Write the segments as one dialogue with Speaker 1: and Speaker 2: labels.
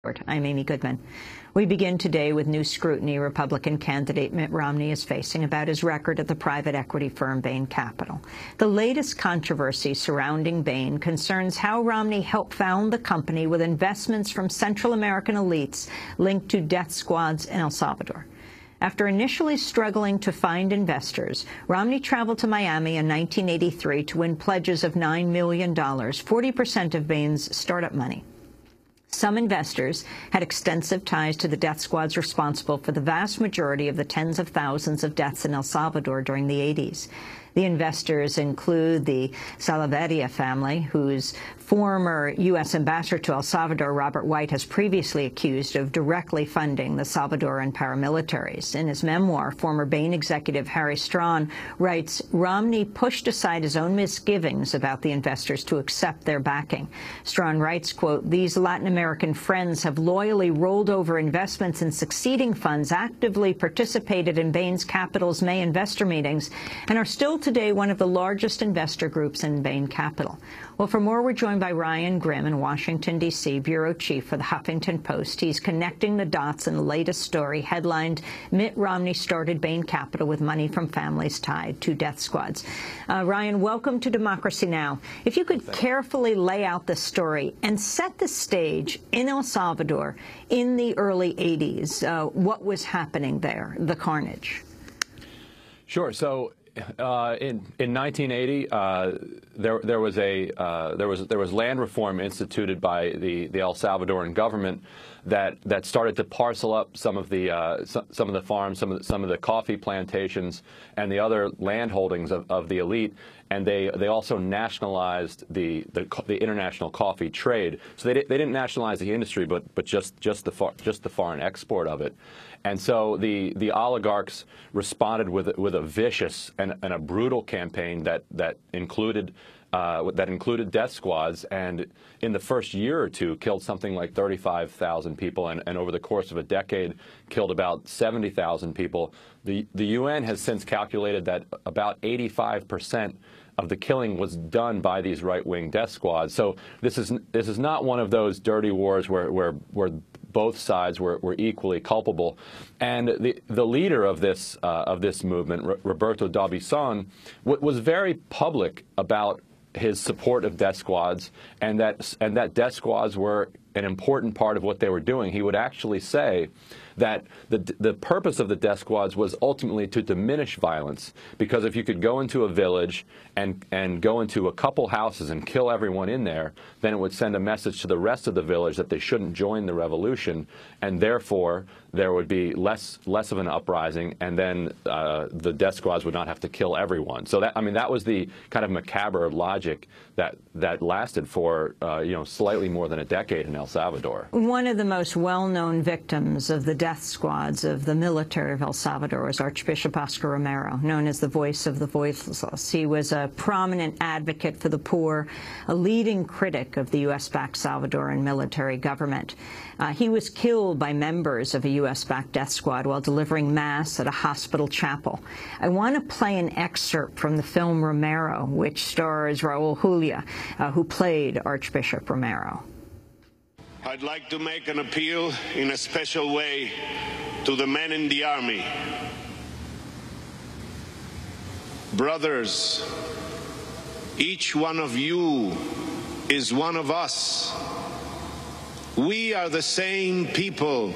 Speaker 1: I'm Amy Goodman. We begin today with new scrutiny Republican candidate Mitt Romney is facing about his record at the private equity firm Bain Capital. The latest controversy surrounding Bain concerns how Romney helped found the company with investments from Central American elites linked to death squads in El Salvador. After initially struggling to find investors, Romney traveled to Miami in 1983 to win pledges of $9 million, 40% of Bain's startup money. Some investors had extensive ties to the death squads responsible for the vast majority of the tens of thousands of deaths in El Salvador during the 80s. The investors include the Salvador family, whose former U.S. ambassador to El Salvador, Robert White, has previously accused of directly funding the Salvadoran paramilitaries. In his memoir, former Bain executive Harry Strawn writes, Romney pushed aside his own misgivings about the investors to accept their backing. Strawn writes, quote, "These Latin American friends have loyally rolled over investments in succeeding funds, actively participated in Bain Capital's May investor meetings, and are still today one of the largest investor groups in Bain Capital." Well, for more, we're joined by Ryan Grimm in Washington, D.C., bureau chief for the Huffington Post. He's connecting the dots in the latest story headlined, "Mitt Romney started Bain Capital with money from families tied to death squads." Ryan, welcome to Democracy Now! If you could carefully lay out the story and set the stage in El Salvador in the early 80s, what was happening there, the carnage?
Speaker 2: Sure. So in 1980, there was land reform instituted by the El Salvadoran government that started to parcel up some of the farms, some of the coffee plantations, and the other land holdings of the elite. And they also nationalized the international coffee trade. So they didn't nationalize the industry, but just the foreign export of it. And so the oligarchs responded with a vicious and a brutal campaign that included death squads, and in the first year or two killed something like 35,000 people, and over the course of a decade killed about 70,000 people. The UN has since calculated that about 85% of the killing was done by these right-wing death squads. So this is not one of those dirty wars where both sides were equally culpable. And the leader of this movement, Roberto D'Aubuisson, was very public about his support of death squads, and that death squads were an important part of what they were doing. He would actually say that the purpose of the death squads was ultimately to diminish violence, because if you could go into a village and go into a couple houses and kill everyone in there, then it would send a message to the rest of the village that they shouldn't join the revolution, and therefore there would be less of an uprising, and then the death squads would not have to kill everyone. So that was the kind of macabre logic that lasted for slightly more than a decade in El Salvador.
Speaker 1: One of the most well-known victims of the death squads of the military of El Salvador was Archbishop Oscar Romero, known as the voice of the voiceless. He was a prominent advocate for the poor, a leading critic of the U.S.-backed Salvadoran military government. He was killed by members of a U.S.-backed death squad while delivering Mass at a hospital chapel. I want to play an excerpt from the film Romero, which stars Raul Julia, who played Archbishop Romero.
Speaker 3: I'd like to make an appeal in a special way to the men in the army. Brothers, each one of you is one of us. We are the same people.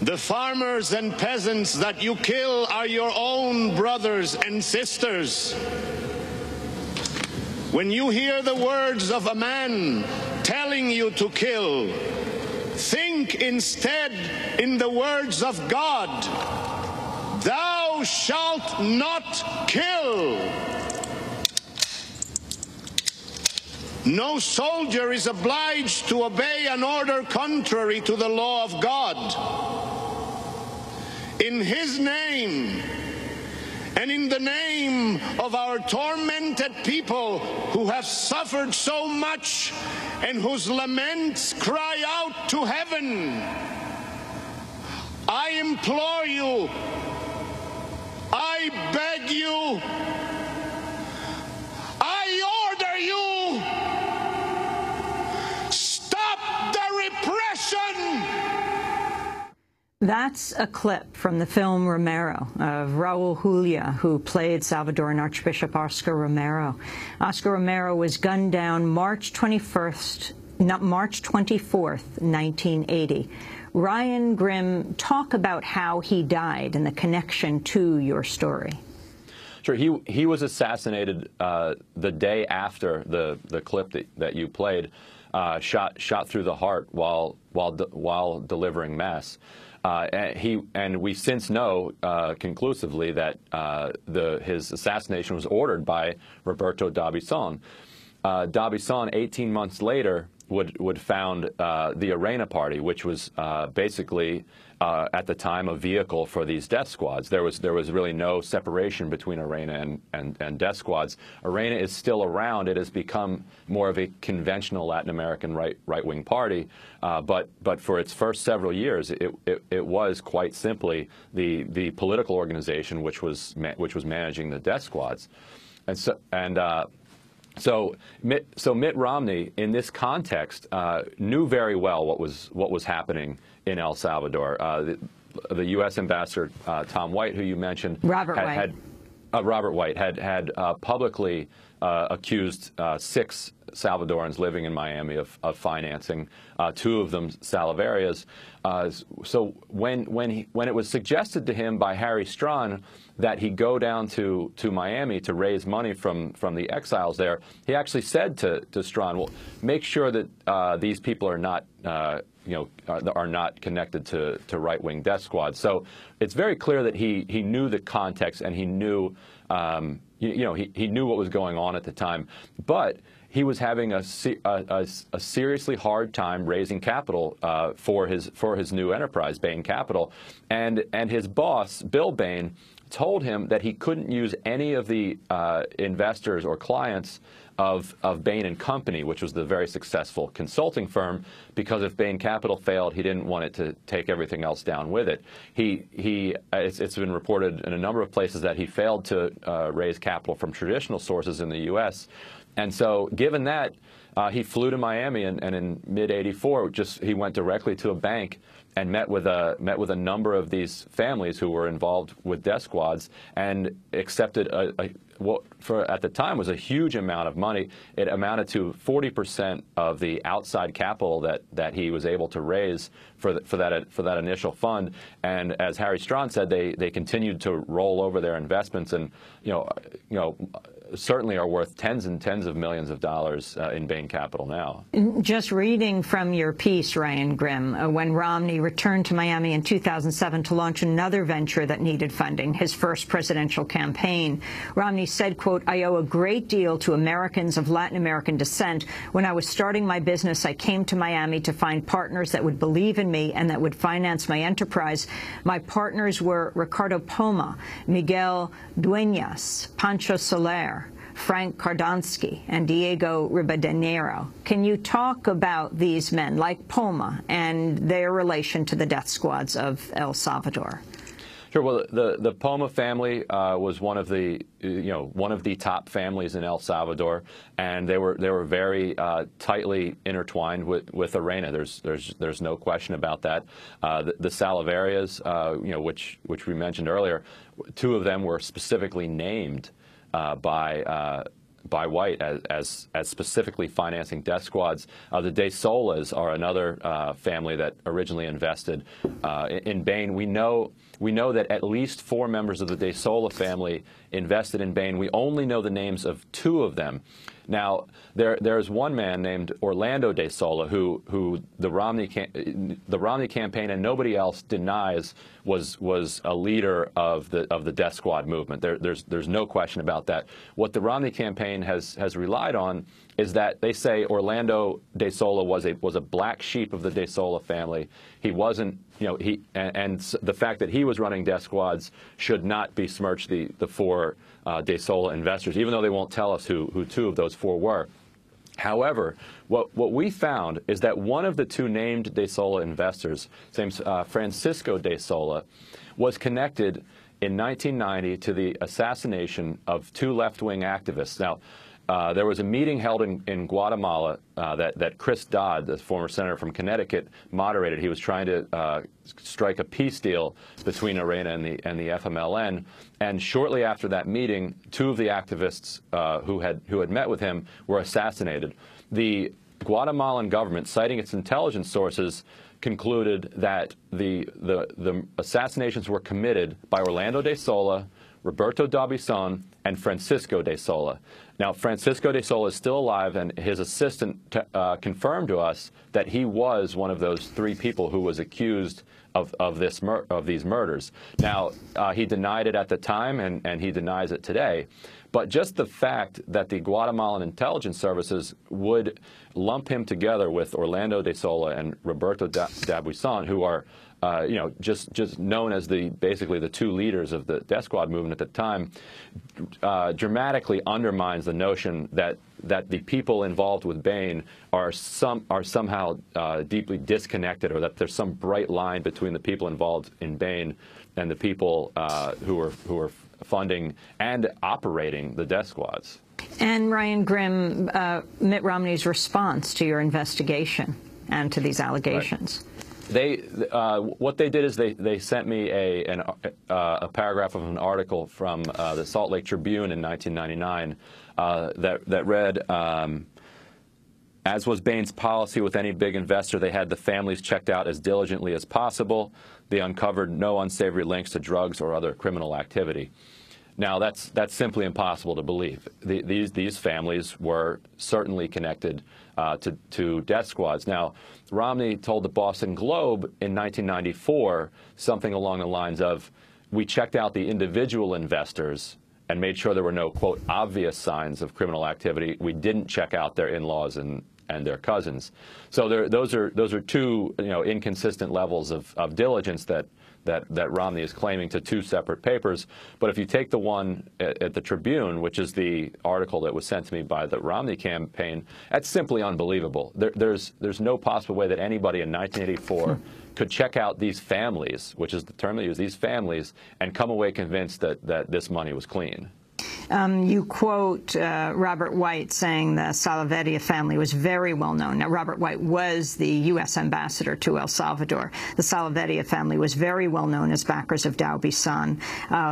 Speaker 3: The farmers and peasants that you kill are your own brothers and sisters. When you hear the words of a man telling you to kill, think instead in the words of God. Thou shalt not kill. No soldier is obliged to obey an order contrary to the law of God. In His name, and in the name of our tormented people who have suffered so much and whose laments cry out to heaven, I implore you, I beg you, I order you, stop destruction!
Speaker 1: That's a clip from the film Romero of Raul Julia, who played Salvadoran Archbishop Oscar Romero. Oscar Romero was gunned down March 24th, 1980. Ryan Grimm, talk about how he died and the connection to your story.
Speaker 2: Sure. He was assassinated the day after the clip that you played, shot through the heart while delivering mass. And we since know conclusively that his assassination was ordered by Roberto D'Aubuisson. D'Aubuisson, 18 months later, would found the Arena Party, which was basically at the time a vehicle for these death squads. There was really no separation between Arena and death squads. Arena is still around. It has become more of a conventional Latin American right-wing party, but for its first several years, it was quite simply the political organization which was managing the death squads, So Mitt Romney, in this context, knew very well what was happening in El Salvador. The U.S. Ambassador Tom White, who you mentioned, Robert White had publicly accused 6 Salvadorans living in Miami of financing, 2 of them Salaverias. So when it was suggested to him by Harry Strawn that he go down to Miami to raise money from the exiles there, he actually said to Strawn, "Well, make sure that these people are not are not connected to right-wing death squads." So it's very clear that he knew the context and he knew he knew what was going on at the time, but he was having a seriously hard time raising capital for his new enterprise, Bain Capital, and his boss, Bill Bain, told him that he couldn't use any of the investors or clients of Bain & Company, which was the very successful consulting firm, because if Bain Capital failed, he didn't want it to take everything else down with it. It's been reported in a number of places that he failed to raise capital from traditional sources in the U.S., and so given that, he flew to Miami, and in mid-'84, he went directly to a bank and met with a number of these families who were involved with death squads and accepted what at the time was a huge amount of money. It amounted to 40% of the outside capital that he was able to raise for that initial fund. And as Harry Strawn said, they continued to roll over their investments, and certainly are worth tens and tens of millions of dollars in Bain Capital now.
Speaker 1: Just reading from your piece, Ryan Grimm, when Romney returned to Miami in 2007 to launch another venture that needed funding, his first presidential campaign, Romney said, quote, "I owe a great deal to Americans of Latin American descent. When I was starting my business, I came to Miami to find partners that would believe in me and that would finance my enterprise. My partners were Ricardo Poma, Miguel Dueñas, Pancho Soler, Frank Kardonsky, and Diego Ribadeneiro. Can you talk about these men, like Poma, and their relation to the death squads of El Salvador?"
Speaker 2: Sure. Well, the Poma family was one of the top families in El Salvador, and they were very tightly intertwined with Arena. There's no question about that. The Salaverias, which we mentioned earlier, 2 of them were specifically named by White as specifically financing death squads. The De Solas are another family that originally invested in Bain. We know that at least 4 members of the De Sola family invested in Bain. We only know the names of 2 of them. Now, there's one man named Orlando De Sola who the Romney campaign and nobody else denies was a leader of the death squad movement. There's no question about that. What the Romney campaign has relied on is that they say Orlando De Sola was a black sheep of the De Sola family. He wasn't, and the fact that he was running death squads should not besmirch the 4 De Sola investors, even though they won't tell us who 2 of those 4 were. However, what we found is that one of the 2 named De Sola investors, Francisco De Sola, was connected in 1990 to the assassination of 2 left-wing activists. Now, there was a meeting held in Guatemala that Chris Dodd, the former senator from Connecticut, moderated. He was trying to strike a peace deal between Arena and the FMLN. And shortly after that meeting, two of the activists who had met with him were assassinated. The Guatemalan government, citing its intelligence sources, concluded that the assassinations were committed by Orlando de Sola, Roberto D'Aubuisson, and Francisco de Sola. Now, Francisco de Sola is still alive, and his assistant confirmed to us that he was one of those three people who was accused of these murders. Now, he denied it at the time, and he denies it today. But just the fact that the Guatemalan intelligence services would lump him together with Orlando de Sola and Roberto D'Aubuisson, who are just known as basically the two leaders of the death squad movement at the time, dramatically undermines the notion that the people involved with Bain are somehow deeply disconnected, or that there's some bright line between the people involved in Bain and the people who are funding and operating the death squads.
Speaker 1: And Ryan Grimm, Mitt Romney's response to your investigation and to these allegations.
Speaker 2: Right. What they did is they sent me a paragraph of an article from the Salt Lake Tribune in 1999 that read, as was Bain's policy with any big investor, they had the families checked out as diligently as possible. They uncovered no unsavory links to drugs or other criminal activity. Now, that's simply impossible to believe. These families were certainly connected to death squads. Now, Romney told the Boston Globe in 1994 something along the lines of, we checked out the individual investors and made sure there were no, quote, obvious signs of criminal activity. We didn't check out their in-laws and their cousins. So those are two inconsistent levels of diligence that Romney is claiming to two separate papers. But if you take the one at the Tribune, which is the article that was sent to me by the Romney campaign, that's simply unbelievable. There's no possible way that anybody in 1984 could check out these families, which is the term they use, these families, and come away convinced that this money was clean.
Speaker 1: You quote Robert White saying the Salvadoran family was very well known. Now, Robert White was the U.S. ambassador to El Salvador. The Salvadoran family was very well known as backers of D'Aubuisson.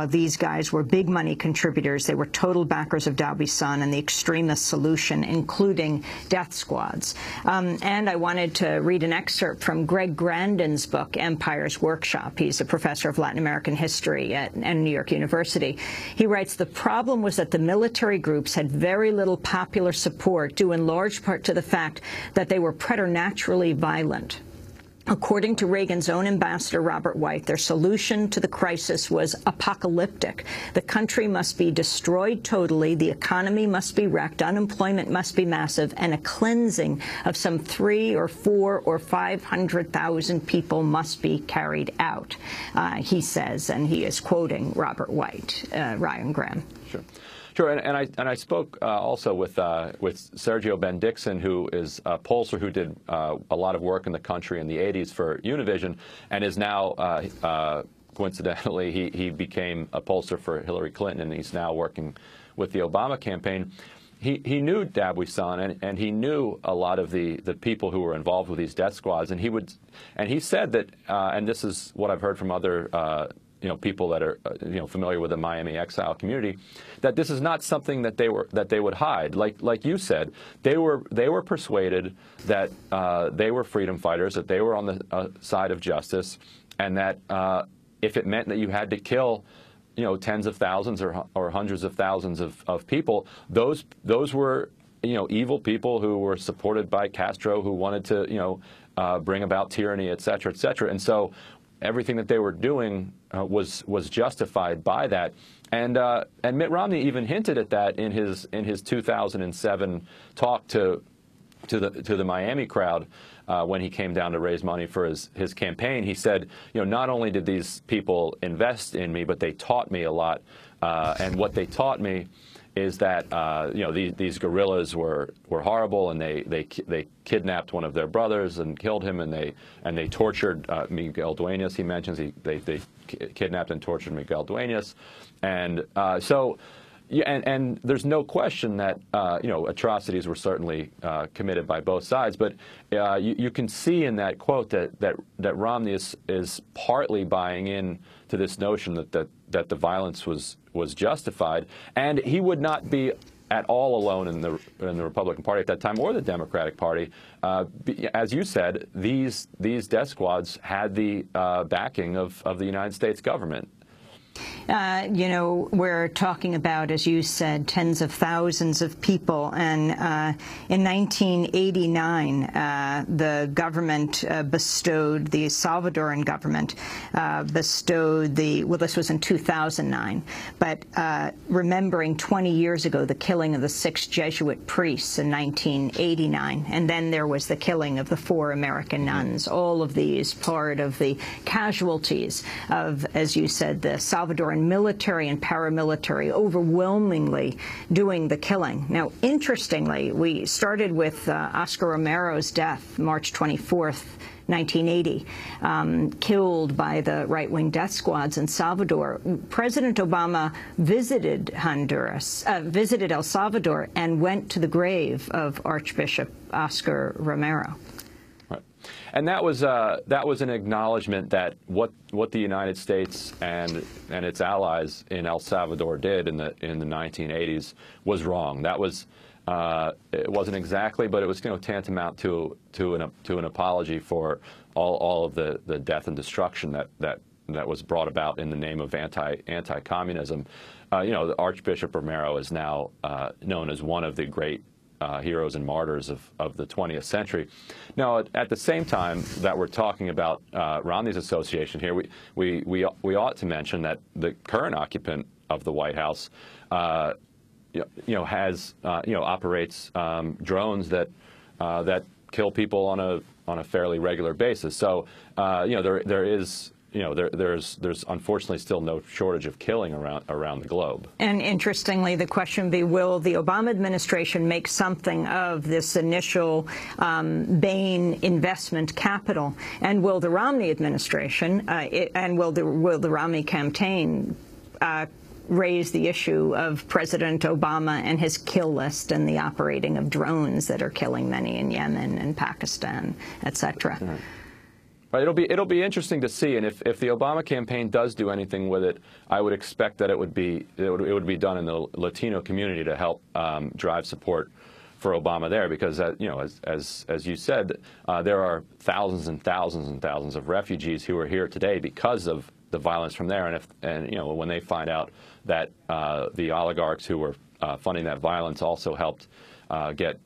Speaker 1: These guys were big money contributors. They were total backers of D'Aubuisson and the extremist solution, including death squads. And I wanted to read an excerpt from Greg Grandin's book, Empire's Workshop. He's a professor of Latin American history at New York University. He writes, the problem was that the military groups had very little popular support, due in large part to the fact that they were preternaturally violent. According to Reagan's own ambassador, Robert White, their solution to the crisis was apocalyptic. The country must be destroyed totally, the economy must be wrecked, unemployment must be massive, and a cleansing of some 300,000 or 400,000 or 500,000 people must be carried out, he says, and he is quoting Robert White. Ryan Graham.
Speaker 2: Sure, and I spoke also with Sergio Bendixen, who is a pollster who did a lot of work in the country in the 80s for Univision, and is now, coincidentally, he became a pollster for Hillary Clinton, and he's now working with the Obama campaign. He knew D'Aubuisson, and he knew a lot of the people who were involved with these death squads, and he said that, and this is what I've heard from other people that are familiar with the Miami exile community, that this is not something that they would hide. Like you said, they were persuaded that they were freedom fighters, that they were on the side of justice, and that if it meant that you had to kill tens of thousands or hundreds of thousands of people, those were evil people who were supported by Castro, who wanted to bring about tyranny, et cetera, et cetera. And so everything that they were doing was justified by that, and Mitt Romney even hinted at that in his 2007 talk to the Miami crowd when he came down to raise money for his campaign. He said, not only did these people invest in me, but they taught me a lot, and what they taught me is that these guerrillas were horrible, and they kidnapped one of their brothers and killed him, and they tortured Miguel Duenas. He mentions they kidnapped and tortured Miguel Duenas, and so Yeah, and there's no question that atrocities were certainly committed by both sides. But you can see in that quote that Romney is partly buying in to this notion that the violence was justified, and he would not be at all alone in the Republican Party at that time, or the Democratic Party. As you said, these death squads had the backing of the United States government.
Speaker 1: We're talking about, as you said, tens of thousands of people. And in 1989, the government bestowed, the Salvadoran government bestowed well, this was in 2009, but remembering 20 years ago the killing of the 6 Jesuit priests in 1989. And then there was the killing of the 4 American nuns. All of these part of the casualties of, as you said, the Salvadoran military and paramilitary overwhelmingly doing the killing. Now, interestingly, we started with Oscar Romero's death, March 24th, 1980, killed by the right-wing death squads in Salvador. President Obama visited visited El Salvador, and went to the grave of Archbishop Oscar Romero.
Speaker 2: And that was an acknowledgement that what the United States and its allies in El Salvador did in the 1980s was wrong. That was it wasn't exactly, but it was tantamount to an apology for all of the death and destruction that was brought about in the name of anti-communism. The Archbishop Romero is now known as one of the great heroes and martyrs of the 20th century. Now, at the same time that we're talking about Romney's association here, we ought to mention that the current occupant of the White House, operates drones that kill people on a fairly regular basis. So, there's unfortunately still no shortage of killing around the globe.
Speaker 1: And interestingly, the question would be, will the Obama administration make something of this initial Bain investment capital? And will the Romney administration and will the Romney campaign raise the issue of President Obama and his kill list and the operating of drones that are killing many in Yemen and Pakistan, et cetera?
Speaker 2: Right. It'll be interesting to see, and if the Obama campaign does do anything with it, I would expect that it would be done in the Latino community to help drive support for Obama there, because as you said, there are thousands and thousands and thousands of refugees who are here today because of the violence from there, and when they find out that the oligarchs who were funding that violence also helped get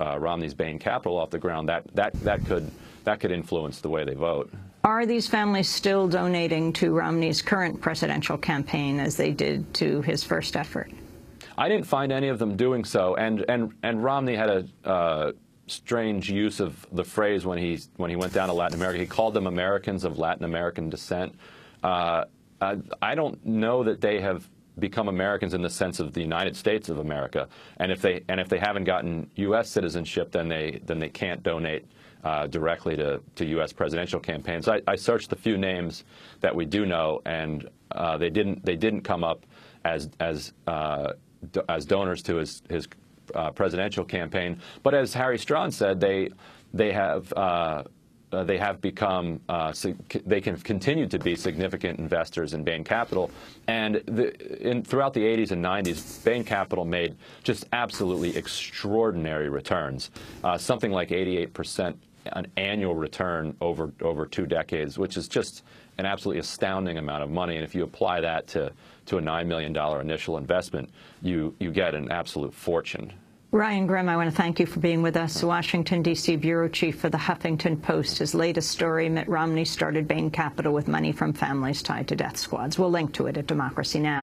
Speaker 2: Romney's Bain Capital off the ground, that could influence the way they vote.
Speaker 1: Are these families still donating to Romney's current presidential campaign as they did to his first effort?
Speaker 2: I didn't find any of them doing so, and Romney had a strange use of the phrase when he went down to Latin America. He called them Americans of Latin American descent. I don't know that they have become Americans in the sense of the United States of America, and if they haven't gotten U.S. citizenship, then they can't donate directly to U.S. presidential campaigns. I searched the few names that we do know, and they didn't come up as donors to his presidential campaign. But as Harry Strawn said, they have become they can continue to be significant investors in Bain Capital, and throughout the 80s and 90s, Bain Capital made just absolutely extraordinary returns, something like 88% an annual return over 2 decades, which is just an absolutely astounding amount of money. And if you apply that to a $9 million initial investment, you get an absolute fortune.
Speaker 1: Ryan Grim, I want to thank you for being with us. Washington, D.C. bureau chief for the Huffington Post. His latest story, Mitt Romney started Bain Capital with money from families tied to death squads. We'll link to it at Democracy Now!